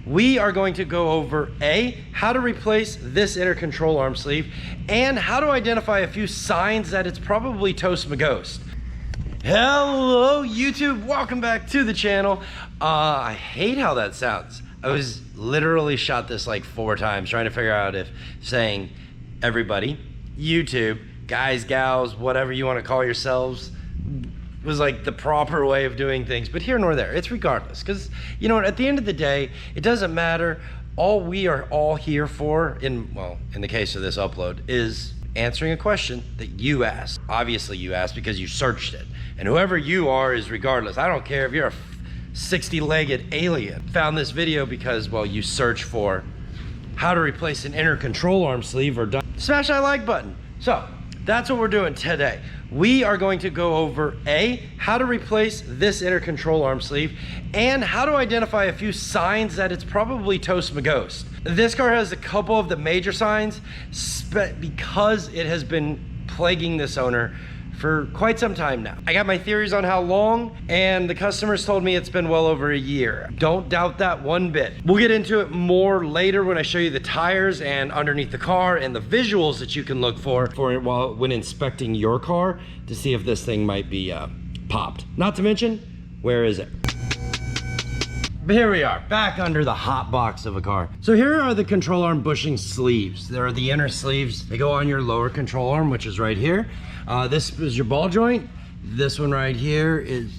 we are going to go over how to replace this inner control arm sleeve, and how to identify a few signs that it's probably toast my ghost. Hello YouTube, welcome back to the channel. I hate how that sounds. I was literally shot this like 4 times trying to figure out if saying everybody, YouTube, guys, gals, whatever you want to call yourselves, was like the proper way of doing things. But here nor there, it's regardless, because you know what, at the end of the day, it doesn't matter. All we are all here for, in the case of this upload, is answering a question that you asked. Obviously you asked because you searched it, and whoever you are is regardless. I don't care if you're a 60-legged alien found this video because, well, you search for how to replace an inner control arm sleeve, or smash that like button. So that's what we're doing today. We are going to go over how to replace this inner control arm sleeve, and how to identify a few signs that it's probably toast my ghost. This car has a couple of the major signs because it has been plaguing this owner for quite some time now. I got my theories on how long, and the customers told me it's been well over a year. Don't doubt that one bit. We'll get into it more later when I show you the tires and underneath the car and the visuals that you can look for when inspecting your car to see if this thing might be popped. Not to mention, where is it? But here we are, back under the hot box of a car. So here are the control arm bushing sleeves. There are the inner sleeves. They go on your lower control arm, which is right here. This is your ball joint. This one right here is,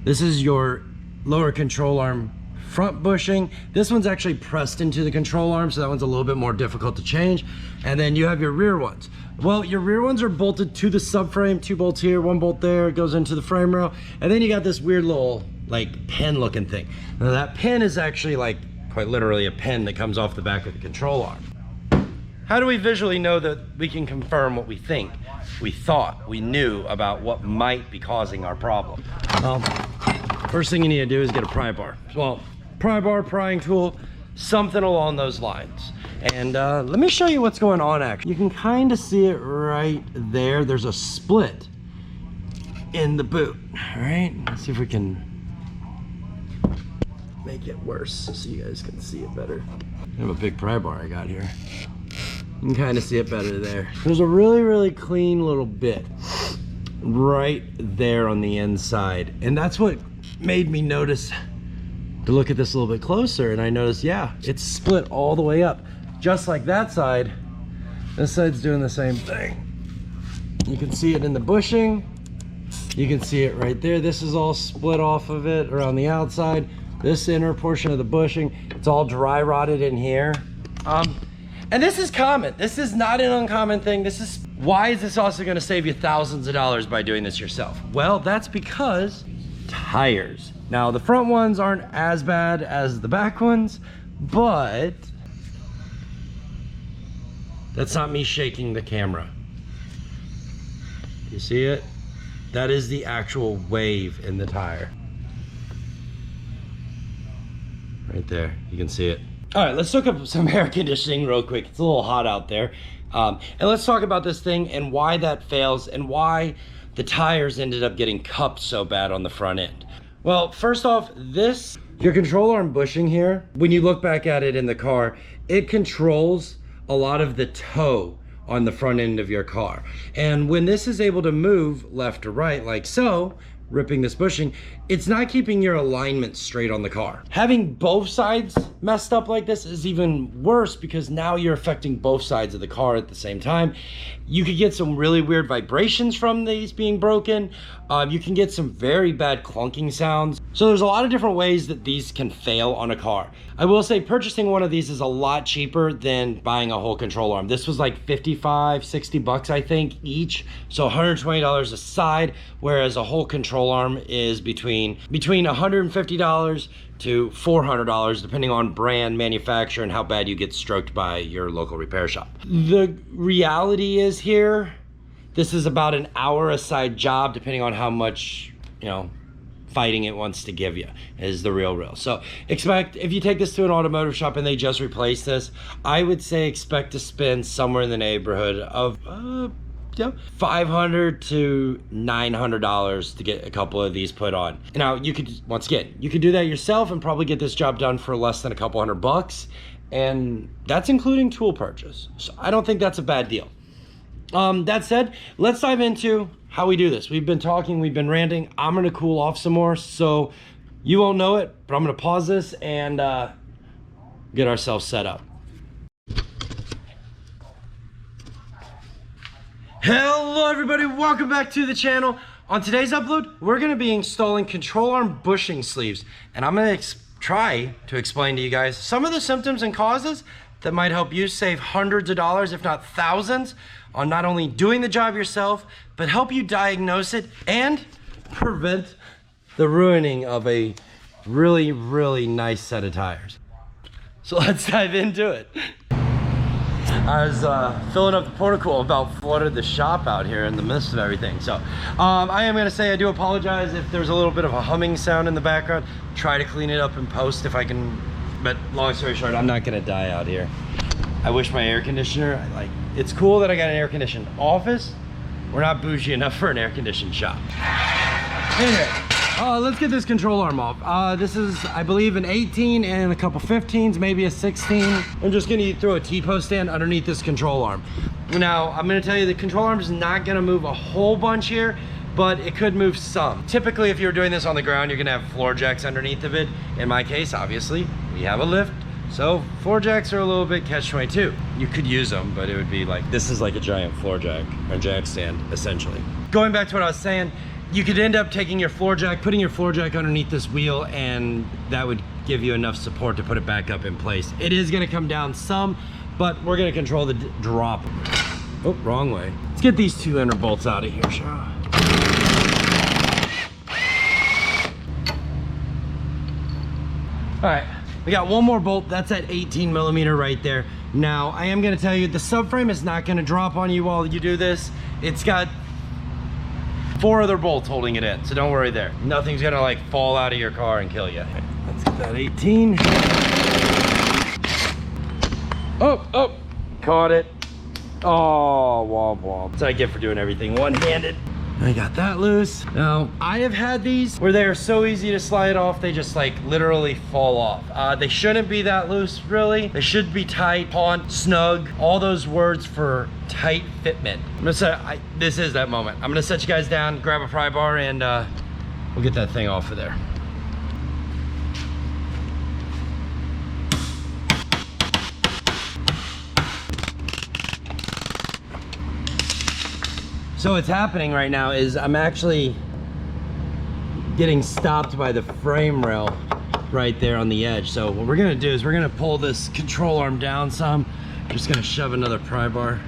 this is your lower control arm front bushing. This one's actually pressed into the control arm, so that one's a little bit more difficult to change. And then you have your rear ones. Well, your rear ones are bolted to the subframe, 2 bolts here, 1 bolt there, it goes into the frame rail. And then you got this weird little like pin looking thing. Now that pin is actually like quite literally a pin that comes off the back of the control arm. How do we visually know that we can confirm what we think, we thought, we knew about what might be causing our problem? Well, first thing you need to do is get a pry bar. Well, pry bar, prying tool, something along those lines. And let me show you what's going on actually. You can kind of see it right there. There's a split in the boot. All right, let's see if we can make it worse so you guys can see it better. I have a big pry bar I got here. You can kind of see it better there. There's a really clean little bit right there on the inside, and that's what made me notice to look at this a little bit closer. And I noticed, yeah, it's split all the way up, just like that side. This side's doing the same thing. You can see it in the bushing. You can see it right there. This is all split off of it around the outside. This inner portion of the bushing, it's all dry rotted in here. And this is common. This is not an uncommon thing. Why is this also gonna save you thousands of dollars by doing this yourself? Well, that's because tires. Now, the front ones aren't as bad as the back ones, but that's not me shaking the camera. You see it? That is the actual wave in the tire. Right there, you can see it. All right, let's hook up some air conditioning real quick. It's a little hot out there. And let's talk about this thing and why that fails and why the tires ended up getting cupped so bad on the front end. Well, first off, your control arm bushing here, when you look back at it in the car, it controls a lot of the toe on the front end of your car. And when this is able to move left or right, like so, ripping this bushing, it's not keeping your alignment straight on the car. Having both sides messed up like this is even worse, because now you're affecting both sides of the car at the same time. You could get some really weird vibrations from these being broken. You can get some very bad clunking sounds. So there's a lot of different ways that these can fail on a car. I will say purchasing one of these is a lot cheaper than buying a whole control arm. This was like 55, 60 bucks, I think, each. So $120 a side, whereas a whole control arm is between $150 to $400, depending on brand, manufacturer, and how bad you get stroked by your local repair shop. The reality is here, this is about an hour a side job, depending on how much, fighting it wants to give you, is the real. So expect, if you take this to an automotive shop and they just replace this, I would say expect to spend somewhere in the neighborhood of $500 to $900 to get a couple of these put on. Now you could, once again, you could do that yourself and probably get this job done for less than a couple $100, and that's including tool purchase. So I don't think that's a bad deal. That said, let's dive into how we do this. We've been talking, we've been ranting. I'm gonna cool off some more, so you won't know it, but I'm gonna pause this and get ourselves set up. Hello everybody, welcome back to the channel. On today's upload, we're gonna be installing control arm bushing sleeves, and I'm gonna try to explain to you guys some of the symptoms and causes that might help you save hundreds of dollars, if not thousands, on not only doing the job yourself, but help you diagnose it and prevent the ruining of a really, really nice set of tires. So let's dive into it. I was filling up the portico, about flooded the shop out here in the midst of everything. So I am gonna say I do apologize if there's a little bit of a humming sound in the background. Try to clean it up in post if I can, but long story short, I'm not gonna die out here. I wish my air conditioner, it's cool that I got an air conditioned office. We're not bougie enough for an air conditioned shop. Anyway, let's get this control arm off. This is, I believe, an 18 and a couple 15s, maybe a 16. I'm just gonna throw a T-post stand underneath this control arm. Now, I'm gonna tell you the control arm is not gonna move a whole bunch here, but it could move some. Typically, if you're doing this on the ground, you're gonna have floor jacks underneath of it. In my case, obviously, we have a lift, so floor jacks are a little bit catch-22. You could use them, but it would be like, this is like a giant floor jack, or jack stand, essentially. Going back to what I was saying, you could end up taking your floor jack, putting your floor jack underneath this wheel, and that would give you enough support to put it back up in place. It is gonna come down some, but we're gonna control the drop. Oh, wrong way. Let's get these two inner bolts out of here, Cheryl. All right, we got one more bolt. That's at 18 millimeter right there. Now, I am gonna tell you, the subframe is not gonna drop on you while you do this. It's got 4 other bolts holding it in, so don't worry there. Nothing's gonna like fall out of your car and kill you. Okay, let's get that 18. Oh, caught it. Oh, womp womp. That's what I get for doing everything one-handed. I got that loose. Now, I have had these where they are so easy to slide off, they just like literally fall off. They shouldn't be that loose, really. They should be tight, taut, snug, all those words for tight fitment. I'm gonna say, this is that moment. I'm gonna set you guys down, grab a pry bar, and we'll get that thing off of there. So what's happening right now is I'm actually getting stopped by the frame rail right there on the edge. So what we're gonna do is we're gonna pull this control arm down some. I'm just gonna shove another pry bar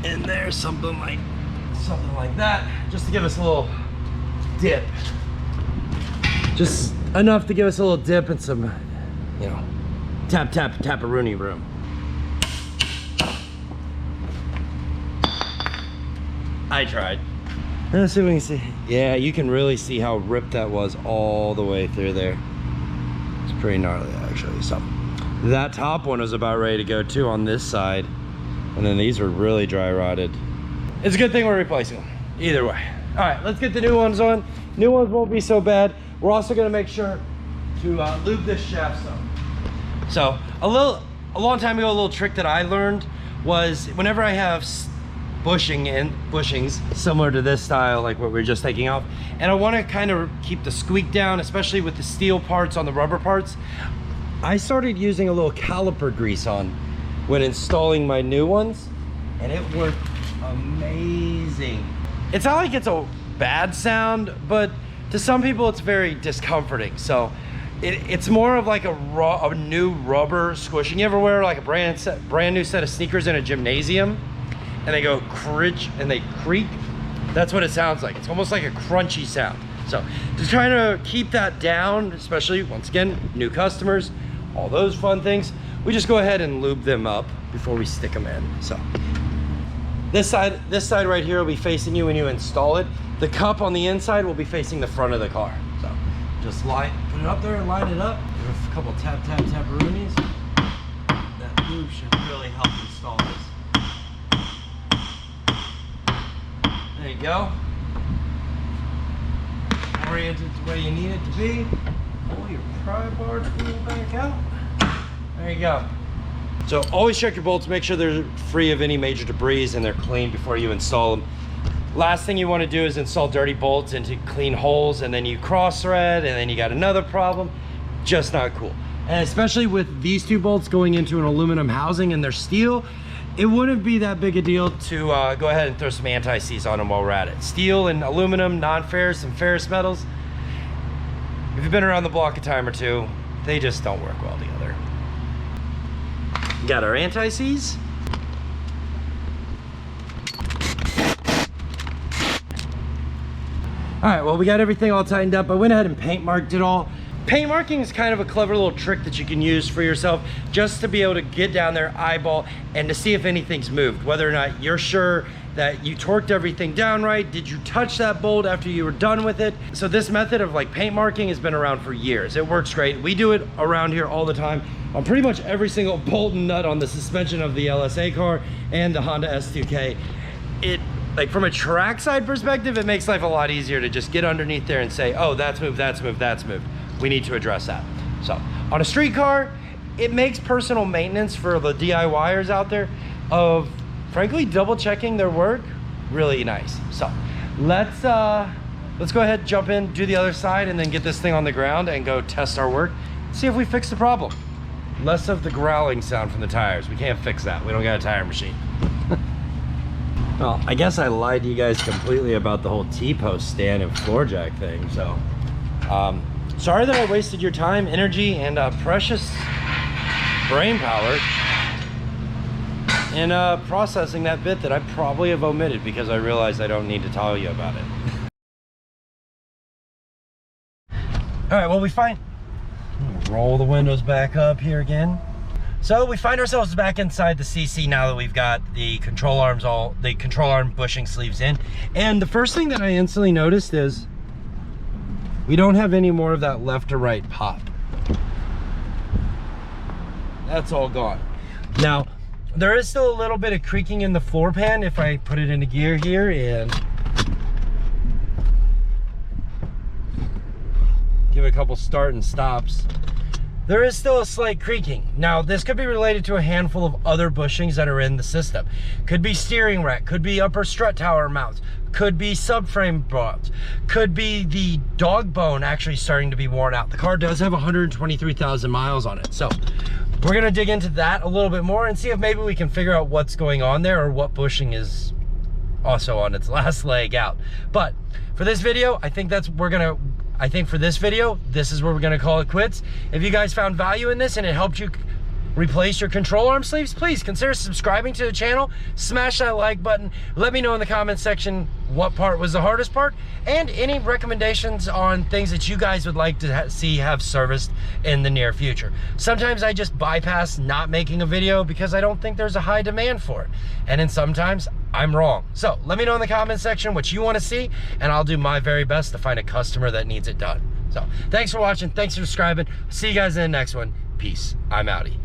in there, something like that, just to give us a little dip. Just enough to give us a little dip and some, you know, tap-a-rooney room. I tried. Let's see if we can see. Yeah, you can really see how ripped that was all the way through there. It's pretty gnarly, actually. So that top one was about ready to go too on this side, and then these were really dry rotted. It's a good thing we're replacing them either way. All right, let's get the new ones on. New ones won't be so bad. We're also going to make sure to lube this shaft some. So a long time ago, a little trick that I learned was whenever I have bushings similar to this style, like what we were just taking off, and I want to kind of keep the squeak down, especially with the steel parts on the rubber parts, I started using a little caliper grease on when installing my new ones, and it worked amazing. It's not like it's a bad sound, but to some people it's very discomforting. So it's more of like a new rubber squishing. You ever wear like a brand new set of sneakers in a gymnasium and they go crunch and they creak? That's what it sounds like. It's almost like a crunchy sound. So just trying to keep that down, especially once again, new customers, all those fun things. We just go ahead and lube them up before we stick them in. So this side right here will be facing you when you install it. The cup on the inside will be facing the front of the car. So just put it up there and line it up. Give a couple tap-a-roonies. That lube should really help install this. There you go. Oriented the way you need it to be. Pull your pry bar tool back out. There you go. So always check your bolts, make sure they're free of any major debris and they're clean before you install them. Last thing you want to do is install dirty bolts into clean holes, and then you cross thread and then you got another problem. Just not cool. And especially with these two bolts going into an aluminum housing and they're steel, it wouldn't be that big a deal to go ahead and throw some anti-seize on them while we're at it. Steel and aluminum, non-ferrous and ferrous metals, if you've been around the block a time or two, they just don't work well together. Got our anti-seize. All right, well, we got everything all tightened up. I went ahead and paint marked it all. Paint marking is kind of a clever little trick that you can use for yourself just to be able to get down there, eyeball, and to see if anything's moved, whether or not you're sure that you torqued everything down right. Did you touch that bolt after you were done with it? So this method of like paint marking has been around for years. It works great. We do it around here all the time on pretty much every single bolt and nut on the suspension of the LSA car and the Honda S2K. Like from a trackside perspective, it makes life a lot easier to just get underneath there and say, oh, that's moved, that's moved, that's moved. We need to address that. So on a street car, it makes personal maintenance for the DIYers out there of frankly double checking their work really nice. So let's go ahead, jump in, do the other side, and then get this thing on the ground and go test our work, see if we fix the problem. Less of the growling sound from the tires. We can't fix that. We don't got a tire machine. Well, I guess I lied to you guys completely about the whole T-post stand and floor jack thing. So sorry that I wasted your time, energy, and precious brain power in processing that bit that I probably have omitted because I realized I don't need to tell you about it. All right, well, roll the windows back up here again. So we find ourselves back inside the CC now that we've got the control arm bushing sleeves in. And the first thing that I instantly noticed is we don't have any more of that left to right pop. That's all gone. Now, there is still a little bit of creaking in the floor pan if I put it into gear here and give it a couple start and stops. There is still a slight creaking. Now, this could be related to a handful of other bushings that are in the system. Could be steering rack, could be upper strut tower mounts, could be subframe mounts, could be the dog bone actually starting to be worn out. The car does have 123,000 miles on it. So we're gonna dig into that a little bit more and see if maybe we can figure out what's going on there or what bushing is also on its last leg out. But for this video, I think for this video, this is where we're gonna call it quits. If you guys found value in this and it helped you replace your control arm sleeves, please consider subscribing to the channel, smash that like button, let me know in the comment section what part was the hardest part, and any recommendations on things that you guys would like to see have serviced in the near future. Sometimes I just bypass not making a video because I don't think there's a high demand for it. And then sometimes I'm wrong. So let me know in the comment section what you want to see, and I'll do my very best to find a customer that needs it done. So thanks for watching, thanks for subscribing. See you guys in the next one. Peace. I'm Audi.